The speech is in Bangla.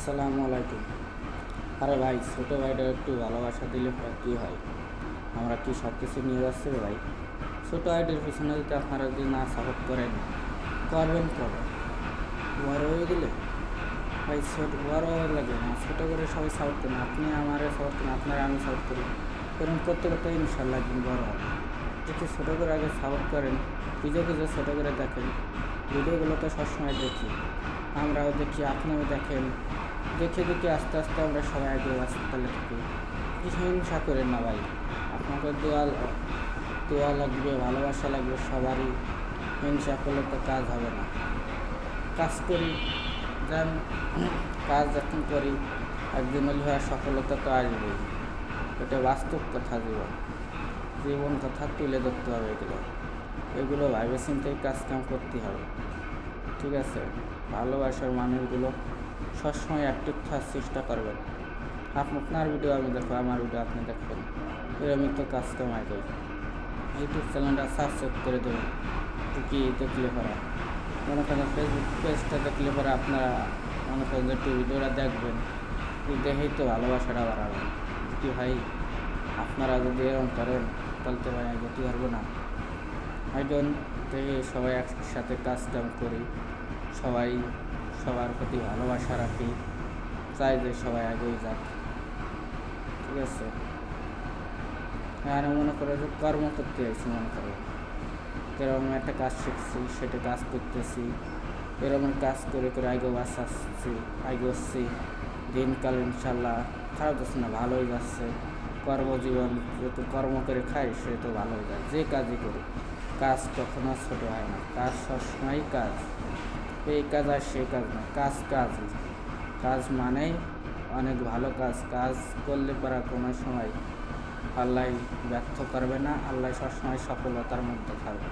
আসসালামু আলাইকুম। আরে ভাই, ছোটো ভাইটা একটু ভালোবাসা দিলে কী হয়? আমরা কি সব কিছু নিয়ে যাচ্ছি রে ভাই? ছোটো ভাইটার পিছনে যদি আপনারা যদি না সাপোর্ট করেন, করবেন কবে? বড় হয়ে গেলে ভাই বড় হওয়ার লাগে না, ছোটো করে সবাই সাপোর্ট করেন। আপনি আমারে সাপোর্ট করেন, আপনারা আমি সাপোর্ট করি, এরকম করতে করতে ইনশাল্লাহ একদিন বড় হবে। যদি ছোটো করে আগে সাপোর্ট করেন, ভিডিও কিছু ছোটো করে দেখেন, ভিডিওগুলো তো সবসময় দেখি, আমরাও দেখি, আপনিও দেখেন, দেখে দেখে আস্তে আস্তে আমরা সবাই আগে হাসপাতালে থাকি। কিছু হিংসা করেন না ভাই, আপনাকে দোয়া লাগবে, ভালোবাসা লাগবে সবারই। হিংসা করলে তো কাজ হবে না। কাজ করি, যেন কাজ যখন করি একদিন হলে সফলতা তো আসবেই। এটা বাস্তব কথা, জীবন কথা তুলে ধরতে হবে। এগুলো ভাইবে চিন্তায় কাজকাম করতে হবে, ঠিক আছে? ভালোবাসার মানুষগুলো সবসময় অ্যাক্টিভ থাকার চেষ্টা করবেন। আপনার ভিডিও আমি দেখো, আমার ভিডিও আপনি দেখবেন, এরকমই তো কাজ কামাই করি। ইউটিউব চ্যানেলটা সাবস্ক্রাইব করে দেবেন। কি দেখলে পরে মনে করেন ফেসবুক পেজটা দেখলে পরে আপনারা মনে করেন যে একটু ভিডিওটা দেখবেন, দেখেই তো ভালোবাসাটা বাড়াবেন। কি ভাই, আপনারা যদি এরকম করেন তাহলে তো ভাই আগে পারবো না। একজন দেখে সবাই একসাথে কাজ কাম করি, সবাই সবার প্রতি ভালোবাসা রাখি, চাই যে সবাই আগেই যাক, ঠিক আছে? আর মনে করো যে কর্ম করতে চাইছি, মনে করো এরকম একটা কাজ শিখছি, সেটা কাজ করতেছি, এরকম কাজ করে করে আগে বাঁচাচ্ছি, আগে হচ্ছি। দিনকাল ইনশাল্লাহ খারাপ যাচ্ছে না, ভালোই যাচ্ছে। কর্মজীবন যত কর্ম করে খাই সে তো ভালোই যায়, যে কাজই করি। কাজ কখনো ছোটো হয় না, কাজ সবসময় কাজ। এই কাজ আর সেই কাজ না, কাজ কাজই। কাজ মানেই অনেক ভালো কাজ। কাজ করলে পরে কোনো সময় আল্লাহ ব্যর্থ করবে না, আল্লাহ সবসময় সফলতার মধ্যে থাকবে।